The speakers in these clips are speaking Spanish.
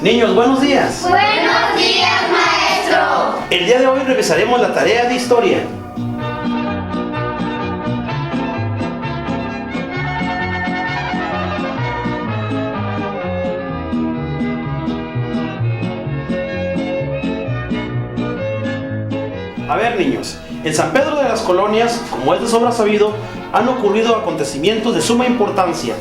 Niños, buenos días. Buenos días, maestro. El día de hoy revisaremos la tarea de historia. A ver, niños, en San Pedro de las Colonias, como es de sobra sabido, han ocurrido acontecimientos de suma importancia.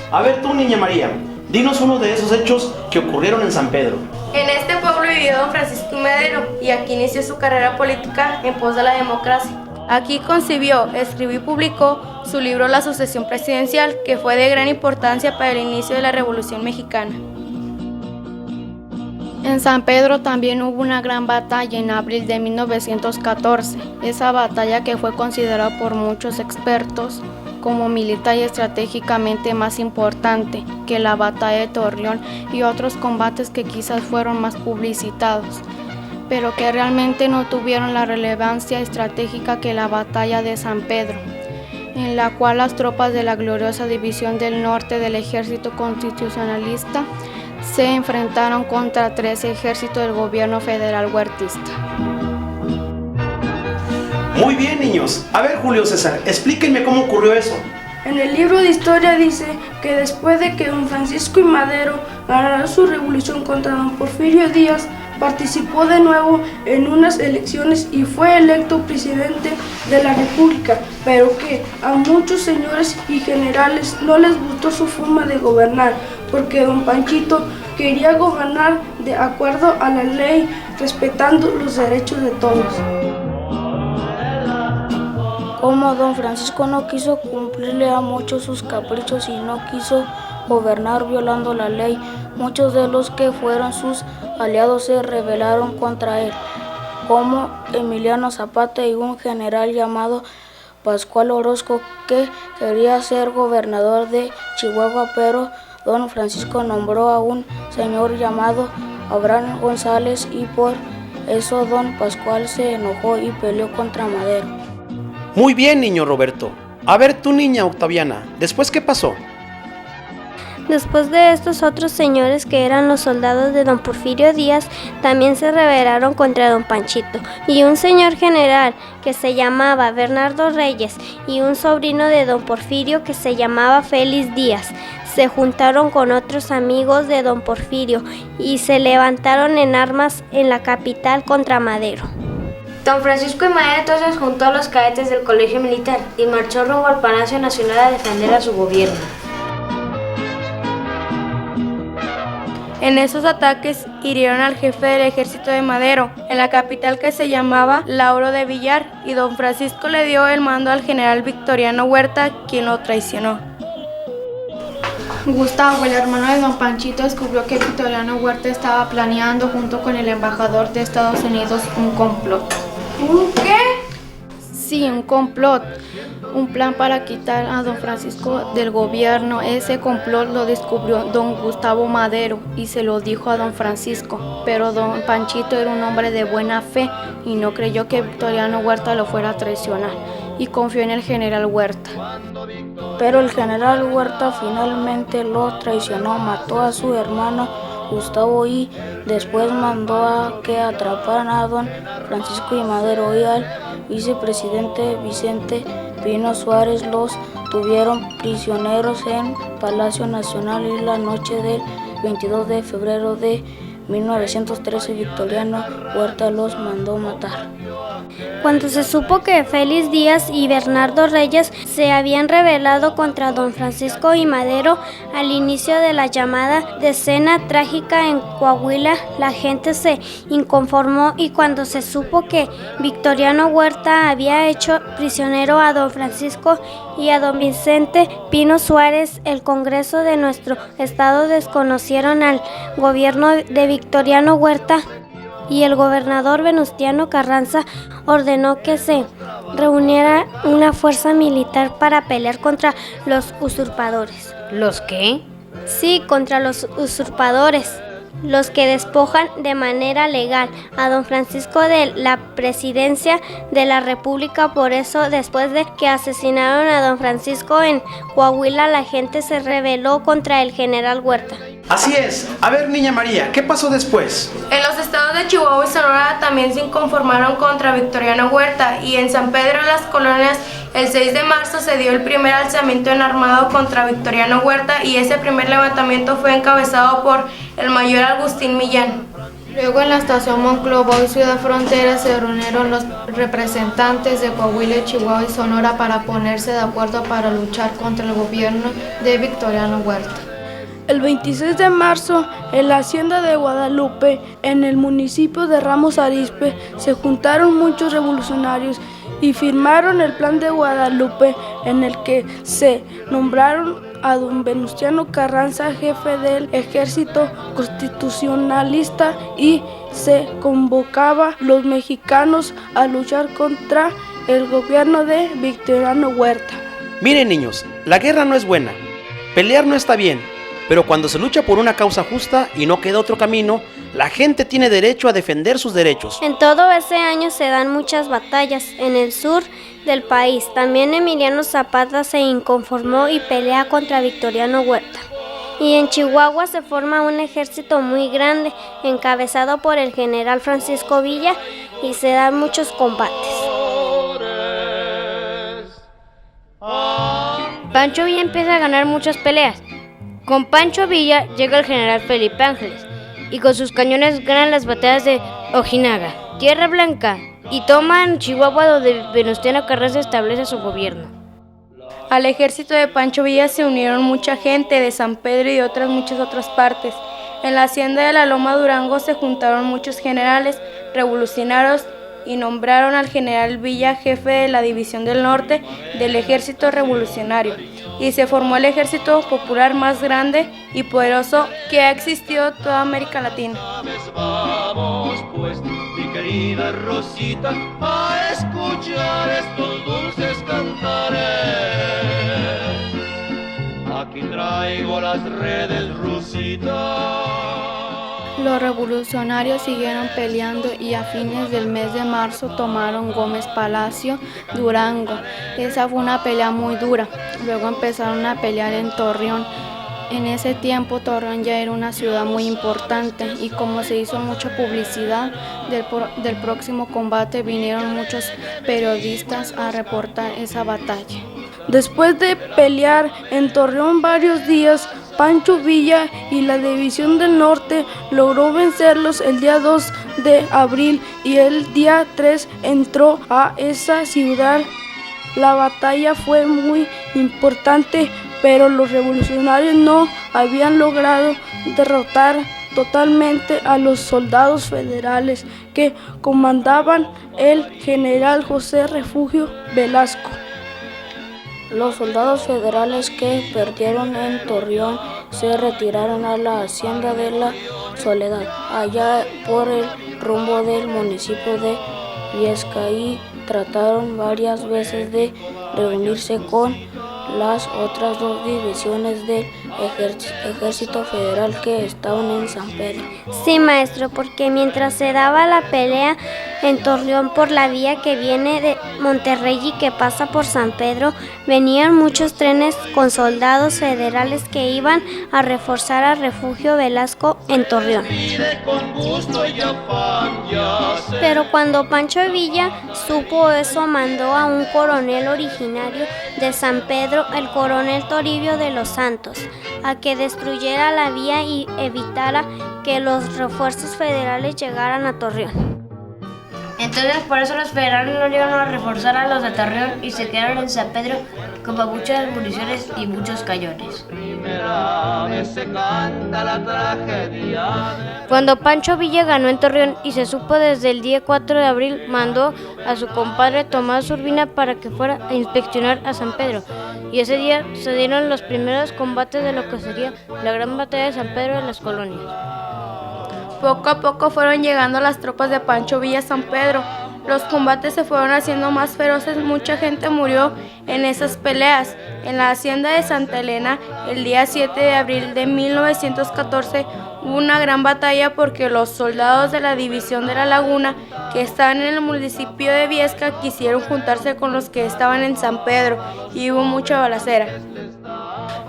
A ver tú, niña María, dinos uno de esos hechos que ocurrieron en San Pedro. En este pueblo vivió don Francisco I. Madero y aquí inició su carrera política en pos de la democracia. Aquí concibió, escribió y publicó su libro La sucesión presidencial, que fue de gran importancia para el inicio de la Revolución Mexicana. En San Pedro también hubo una gran batalla en abril de 1914. Esa batalla, que fue considerada por muchos expertos como militar y estratégicamente más importante que la batalla de Torreón y otros combates que quizás fueron más publicitados, pero que realmente no tuvieron la relevancia estratégica que la batalla de San Pedro, en la cual las tropas de la gloriosa División del Norte del Ejército Constitucionalista se enfrentaron contra 13 ejércitos del gobierno federal huertista. Muy bien, niños. A ver, Julio César, explíquenme cómo ocurrió eso. En el libro de historia dice que después de que don Francisco I. Madero ganara su revolución contra don Porfirio Díaz, participó de nuevo en unas elecciones y fue electo presidente de la República, pero que a muchos señores y generales no les gustó su forma de gobernar, porque don Panchito quería gobernar de acuerdo a la ley, respetando los derechos de todos. Como don Francisco no quiso cumplirle a muchos sus caprichos y no quiso gobernar violando la ley, muchos de los que fueron sus aliados se rebelaron contra él, como Emiliano Zapata y un general llamado Pascual Orozco, que quería ser gobernador de Chihuahua, pero don Francisco nombró a un señor llamado Abraham González y por eso don Pascual se enojó y peleó contra Madero. Muy bien, niño Roberto. A ver tú, niña Octaviana, ¿después qué pasó? Después de estos, otros señores, que eran los soldados de don Porfirio Díaz, también se rebelaron contra don Panchito, y un señor general que se llamaba Bernardo Reyes y un sobrino de don Porfirio que se llamaba Félix Díaz se juntaron con otros amigos de don Porfirio y se levantaron en armas en la capital contra Madero. Don Francisco I. Madero entonces juntó a los cadetes del colegio militar y marchó rumbo al Palacio Nacional a defender a su gobierno. En esos ataques hirieron al jefe del ejército de Madero, en la capital, que se llamaba Lauro de Villar, y don Francisco le dio el mando al general Victoriano Huerta, quien lo traicionó. Gustavo, el hermano de don Panchito, descubrió que Victoriano Huerta estaba planeando junto con el embajador de Estados Unidos un complot. ¿Un qué? Sí, un complot. Un plan para quitar a don Francisco del gobierno. Ese complot lo descubrió don Gustavo Madero y se lo dijo a don Francisco, pero don Panchito era un hombre de buena fe y no creyó que Victoriano Huerta lo fuera a traicionar y confió en el general Huerta. Pero el general Huerta finalmente lo traicionó, mató a su hermano Gustavo y después mandó a que atraparan a don Francisco I. Madero y al vicepresidente Vicente Pino Suárez. Los tuvieron prisioneros en Palacio Nacional y la noche del 22 de febrero de 1913 Victoriano Huerta los mandó matar. Cuando se supo que Félix Díaz y Bernardo Reyes se habían rebelado contra don Francisco I. Madero al inicio de la llamada Decena Trágica en Coahuila, la gente se inconformó, y cuando se supo que Victoriano Huerta había hecho prisionero a don Francisco y a don Vicente Pino Suárez, el Congreso de nuestro estado desconocieron al gobierno de Victoriano Huerta, y el gobernador Venustiano Carranza ordenó que se reuniera una fuerza militar para pelear contra los usurpadores. ¿Los qué? Sí, contra los usurpadores, los que despojan de manera legal a don Francisco de la presidencia de la República. Por eso, después de que asesinaron a don Francisco en Coahuila, la gente se rebeló contra el general Huerta. Así es. A ver, niña María, ¿qué pasó después? En los estados de Chihuahua y Sonora también se inconformaron contra Victoriano Huerta, y en San Pedro de las Colonias el 6 de marzo se dio el primer alzamiento en armado contra Victoriano Huerta, y ese primer levantamiento fue encabezado por el mayor Agustín Millán. Luego en la estación Monclova y Ciudad Frontera se reunieron los representantes de Coahuila, Chihuahua y Sonora para ponerse de acuerdo para luchar contra el gobierno de Victoriano Huerta. El 26 de marzo, en la hacienda de Guadalupe, en el municipio de Ramos Arizpe, se juntaron muchos revolucionarios y firmaron el Plan de Guadalupe, en el que se nombraron a don Venustiano Carranza jefe del ejército constitucionalista, y se convocaba a los mexicanos a luchar contra el gobierno de Victoriano Huerta. Miren, niños, la guerra no es buena, pelear no está bien, pero cuando se lucha por una causa justa y no queda otro camino, la gente tiene derecho a defender sus derechos. En todo ese año se dan muchas batallas en el sur del país. También Emiliano Zapata se inconformó y pelea contra Victoriano Huerta. Y en Chihuahua se forma un ejército muy grande, encabezado por el general Francisco Villa, y se dan muchos combates. Pancho Villa empieza a ganar muchas peleas. Con Pancho Villa llega el general Felipe Ángeles, y con sus cañones ganan las batallas de Ojinaga, Tierra Blanca, y toman Chihuahua, donde Venustiano Carranza establece su gobierno. Al ejército de Pancho Villa se unieron mucha gente de San Pedro y de muchas otras partes. En la hacienda de la Loma Durango se juntaron muchos generales revolucionarios y nombraron al general Villa jefe de la División del Norte del Ejército Revolucionario, y se formó el ejército popular más grande y poderoso que ha existido en toda América Latina. Vamos pues, mi querida Rosita, a escuchar estos dulces cantares. Aquí traigo las redes, Rosita. Los revolucionarios siguieron peleando y a fines del mes de marzo tomaron Gómez Palacio, Durango. Esa fue una pelea muy dura. Luego empezaron a pelear en Torreón. En ese tiempo Torreón ya era una ciudad muy importante, y como se hizo mucha publicidad del próximo combate, vinieron muchos periodistas a reportar esa batalla. Después de pelear en Torreón varios días, Pancho Villa y la División del Norte logró vencerlos el día 2 de abril, y el día 3 entró a esa ciudad. La batalla fue muy importante, pero los revolucionarios no habían logrado derrotar totalmente a los soldados federales que comandaban el general José Refugio Velasco. Los soldados federales que perdieron en Torreón se retiraron a la hacienda de la Soledad, allá por el rumbo del municipio de Viesca, y trataron varias veces de reunirse con las otras dos divisiones del ejército federal que estaban en San Pedro. Sí, maestro, porque mientras se daba la pelea en Torreón por la vía que viene de Monterrey y que pasa por San Pedro, venían muchos trenes con soldados federales que iban a reforzar a Refugio Velasco en Torreón. Pero cuando Pancho Villa supo eso, mandó a un coronel originario de San Pedro, el coronel Toribio de los Santos, a que destruyera la vía y evitara que los refuerzos federales llegaran a Torreón. Entonces por eso los federales no iban a reforzar a los de Torreón y se quedaron en San Pedro con muchas municiones y muchos cañones. Cuando Pancho Villa ganó en Torreón y se supo desde el día 4 de abril, mandó a su compadre Tomás Urbina para que fuera a inspeccionar a San Pedro. Y ese día se dieron los primeros combates de lo que sería la gran batalla de San Pedro de las Colonias. Poco a poco fueron llegando las tropas de Pancho Villa a San Pedro. Los combates se fueron haciendo más feroces, mucha gente murió en esas peleas. En la hacienda de Santa Elena, el día 7 de abril de 1914, hubo una gran batalla porque los soldados de la División de la Laguna, que estaban en el municipio de Viesca, quisieron juntarse con los que estaban en San Pedro, y hubo mucha balacera.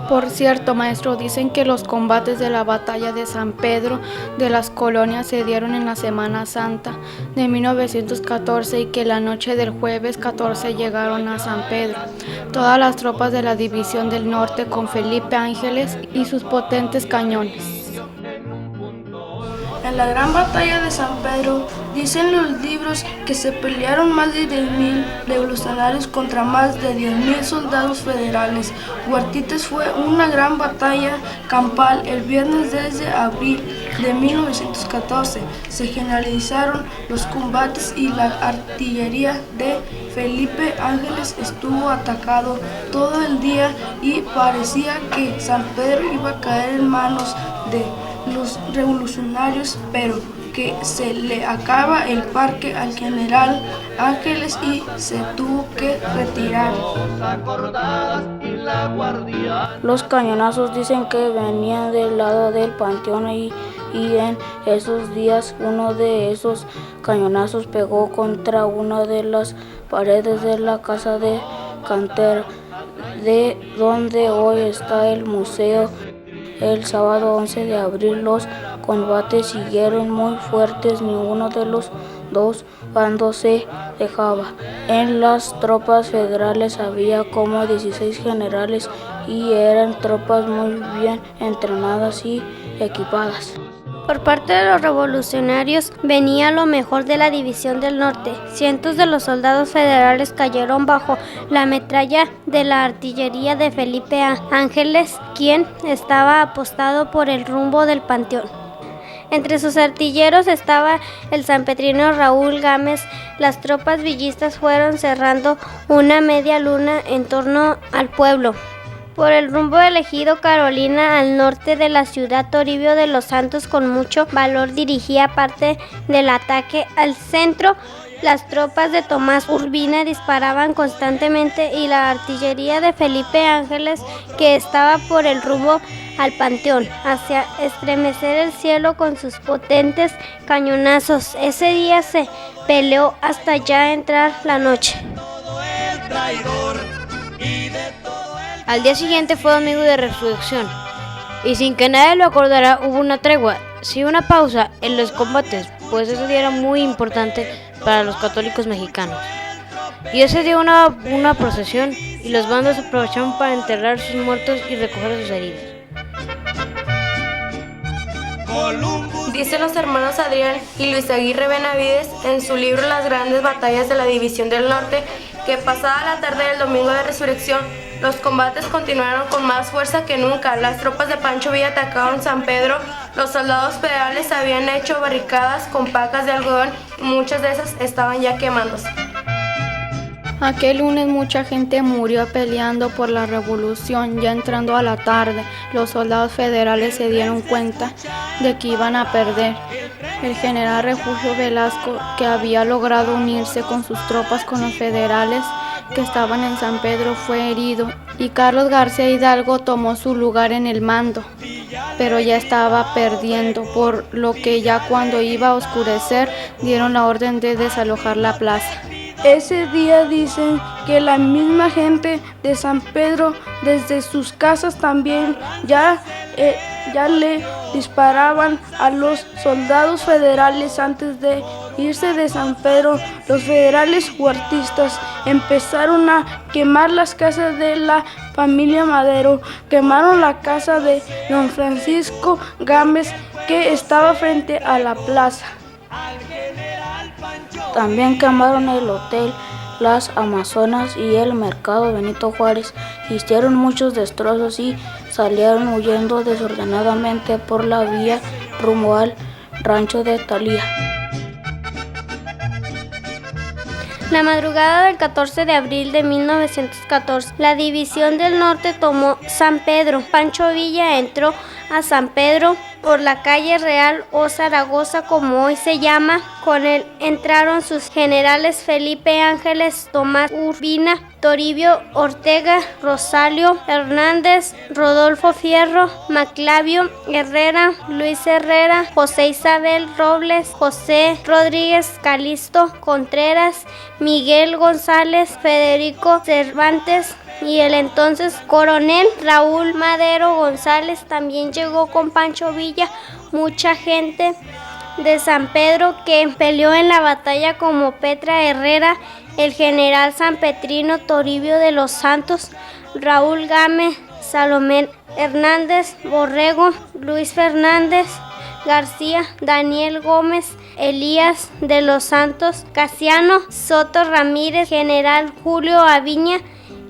Por cierto, maestro, dicen que los combates de la batalla de San Pedro de las Colonias se dieron en la Semana Santa de 1914 y que la noche del jueves 14 llegaron a San Pedro todas las tropas de la División del Norte con Felipe Ángeles y sus potentes cañones. En la gran batalla de San Pedro, dicen los libros que se pelearon más de 10,000 revolucionarios contra más de 10,000 soldados federales. Huartites fue una gran batalla campal el viernes 10 de abril de 1914. Se generalizaron los combates y la artillería de Felipe Ángeles estuvo atacado todo el día y parecía que San Pedro iba a caer en manos de los revolucionarios, pero que se le acaba el parque al general Ángeles y se tuvo que retirar. Los cañonazos dicen que venían del lado del panteón y en esos días uno de esos cañonazos pegó contra una de las paredes de la casa de cantera de donde hoy está el museo. El sábado 11 de abril los combates siguieron muy fuertes, ninguno de los dos bandos se dejaba. En las tropas federales había como 16 generales y eran tropas muy bien entrenadas y equipadas. Por parte de los revolucionarios venía lo mejor de la División del Norte. Cientos de los soldados federales cayeron bajo la metralla de la artillería de Felipe Ángeles, quien estaba apostado por el rumbo del Panteón. Entre sus artilleros estaba el sanpetrino Raúl Gámez. Las tropas villistas fueron cerrando una media luna en torno al pueblo. Por el rumbo elegido, Carolina, al norte de la ciudad, Toribio de los Santos con mucho valor dirigía parte del ataque al centro. Las tropas de Tomás Urbina disparaban constantemente y la artillería de Felipe Ángeles, que estaba por el rumbo al Panteón, hacía estremecer el cielo con sus potentes cañonazos. Ese día se peleó hasta ya entrar la noche. Al día siguiente fue domingo de resurrección, y sin que nadie lo acordara hubo una tregua, sí una pausa en los combates, pues ese día era muy importante para los católicos mexicanos. Y ese día una procesión y los bandos aprovecharon para enterrar sus muertos y recoger sus heridos. Dicen los hermanos Adrián y Luis Aguirre Benavides en su libro Las grandes batallas de la División del Norte, que pasada la tarde del domingo de resurrección, los combates continuaron con más fuerza que nunca. Las tropas de Pancho Villa atacaron San Pedro. Los soldados federales habían hecho barricadas con pacas de algodón y muchas de esas estaban ya quemándose. Aquel lunes mucha gente murió peleando por la revolución. Ya entrando a la tarde, los soldados federales se dieron cuenta de que iban a perder. El general Refugio Velasco, que había logrado unirse con sus tropas con los federales que estaban en San Pedro, fue herido y Carlos García Hidalgo tomó su lugar en el mando, pero ya estaba perdiendo, por lo que ya cuando iba a oscurecer dieron la orden de desalojar la plaza. Ese día dicen que la misma gente de San Pedro desde sus casas también ya le disparaban a los soldados federales antes de irse de San Pedro. Los federales huertistas empezaron a quemar las casas de la familia Madero. Quemaron la casa de don Francisco Gámez, que estaba frente a la plaza. También quemaron el hotel Las Amazonas y el mercado Benito Juárez. Hicieron muchos destrozos y salieron huyendo desordenadamente por la vía rumbo al rancho de Talía. La madrugada del 14 de abril de 1914, la División del Norte tomó San Pedro. Pancho Villa entró a San Pedro por la calle Real o Zaragoza, como hoy se llama. Con él entraron sus generales Felipe Ángeles, Tomás Urbina, Toribio Ortega, Rosalio Hernández, Rodolfo Fierro, Maclavio Herrera, Luis Herrera, José Isabel Robles, José Rodríguez Calisto Contreras, Miguel González, Federico Cervantes, y el entonces coronel Raúl Madero González. También llegó con Pancho Villa, mucha gente de San Pedro que peleó en la batalla, como Petra Herrera, el general sanpetrino Toribio de los Santos, Raúl Gámez, Salomé Hernández Borrego, Luis Fernández García, Daniel Gómez, Elías de los Santos, Casiano Soto Ramírez, general Julio Aviña,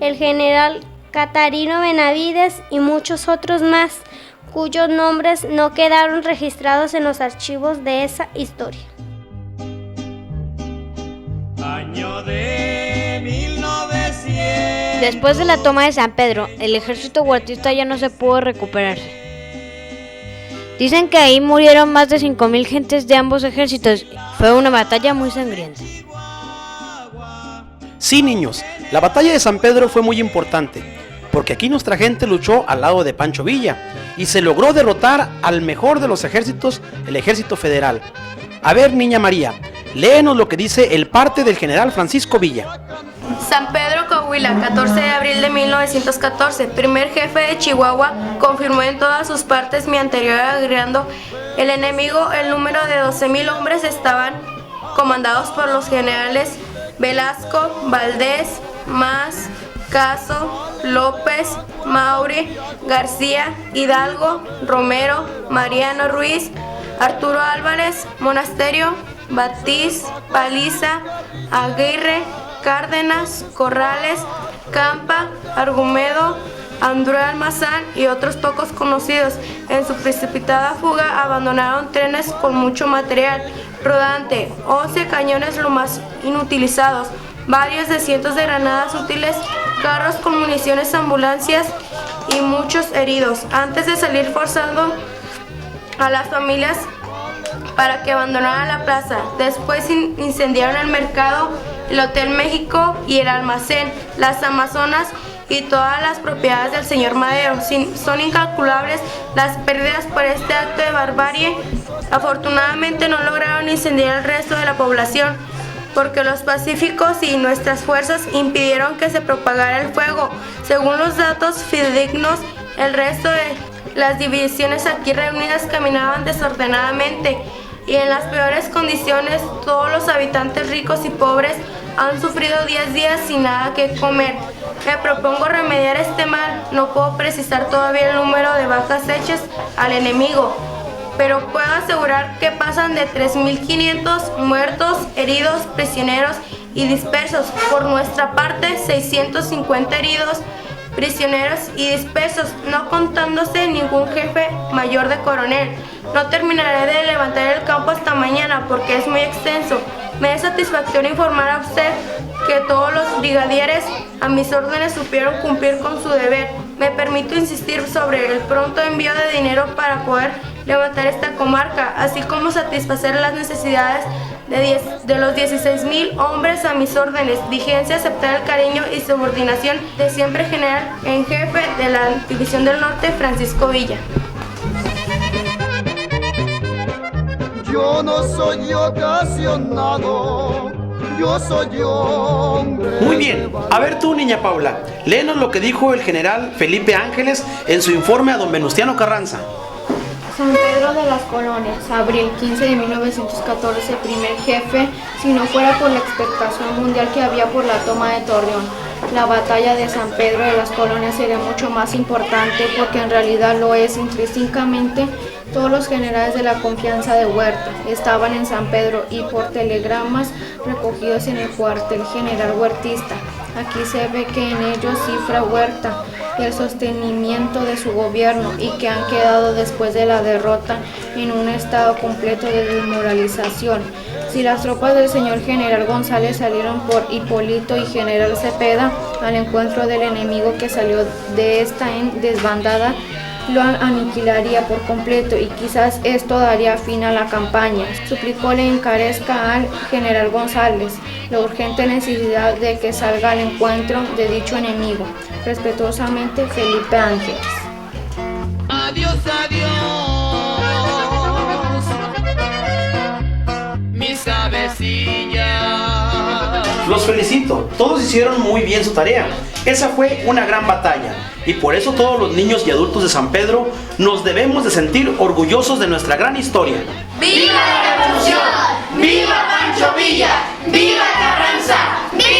el general Catarino Benavides y muchos otros más, cuyos nombres no quedaron registrados en los archivos de esa historia. Año de 1900. Después de la toma de San Pedro, el ejército huertista ya no se pudo recuperarse. Dicen que ahí murieron más de 5,000 gentes de ambos ejércitos. Fue una batalla muy sangrienta. Sí, niños, la batalla de San Pedro fue muy importante, porque aquí nuestra gente luchó al lado de Pancho Villa y se logró derrotar al mejor de los ejércitos, el ejército federal. A ver, niña María, léenos lo que dice el parte del general Francisco Villa. San Pedro Coahuila, 14 de abril de 1914, primer jefe de Chihuahua, confirmó en todas sus partes mi anterior agregando el enemigo. El número de 12,000 hombres estaban comandados por los generales Velasco, Valdés, Mas, Caso, López, Mauri, García, Hidalgo, Romero, Mariano Ruiz, Arturo Álvarez, Monasterio, Batiz, Paliza, Aguirre, Cárdenas, Corrales, Campa, Argumedo, André Almazán y otros pocos conocidos. En su precipitada fuga abandonaron trenes con mucho material rodante, 11 cañones lo más inutilizados, varios de cientos de granadas útiles, carros con municiones, ambulancias y muchos heridos. Antes de salir forzando a las familias para que abandonaran la plaza. Después incendiaron el mercado, el Hotel México y el almacén, las Amazonas y todas las propiedades del señor Madero. Son incalculables las pérdidas por este acto de barbarie. Afortunadamente no lograron incendiar el resto de la población, porque los pacíficos y nuestras fuerzas impidieron que se propagara el fuego. Según los datos fidedignos, el resto de las divisiones aquí reunidas caminaban desordenadamente y en las peores condiciones. Todos los habitantes ricos y pobres han sufrido 10 días sin nada que comer. Me propongo remediar este mal. No puedo precisar todavía el número de bajas hechas al enemigo, pero puedo asegurar que pasan de 3,500 muertos, heridos, prisioneros y dispersos. Por nuestra parte, 650 heridos, prisioneros y dispersos, no contándose ningún jefe mayor de coronel. No terminaré de levantar el campo hasta mañana porque es muy extenso. Me es satisfactorio informar a usted que todos los brigadieres a mis órdenes supieron cumplir con su deber. Me permito insistir sobre el pronto envío de dinero para poder levantar esta comarca, así como satisfacer las necesidades de los 16,000 hombres a mis órdenes. Vigencia aceptar el cariño y subordinación de siempre general en jefe de la División del Norte, Francisco Villa. Yo no soy ocasionado, yo soy hombre. Muy bien, a ver tú, niña Paula, léenos lo que dijo el general Felipe Ángeles en su informe a don Venustiano Carranza. San Pedro de las Colonias, abril 15 de 1914, primer jefe, si no fuera por la expectación mundial que había por la toma de Torreón. La batalla de San Pedro de las Colonias sería mucho más importante porque en realidad lo es. Intrínsecamente, todos los generales de la confianza de Huerta estaban en San Pedro y por telegramas recogidos en el cuartel general huertista. Aquí se ve que en ellos cifra Huerta el sostenimiento de su gobierno y que han quedado después de la derrota en un estado completo de desmoralización. Si las tropas del señor general González salieron por Hipólito y general Cepeda al encuentro del enemigo que salió de esta en desbandada, lo aniquilaría por completo y quizás esto daría fin a la campaña. Suplicó le encarezca al general González la urgente necesidad de que salga al encuentro de dicho enemigo. Respetuosamente, Felipe Ángeles. Adiós, adiós, mis avecillas. Los felicito, todos hicieron muy bien su tarea Esa fue una gran batalla y por eso todos los niños y adultos de San Pedro nos debemos de sentir orgullosos de nuestra gran historia. ¡Viva la Revolución! ¡Viva Pancho Villa! ¡Viva Carranza! ¡Viva!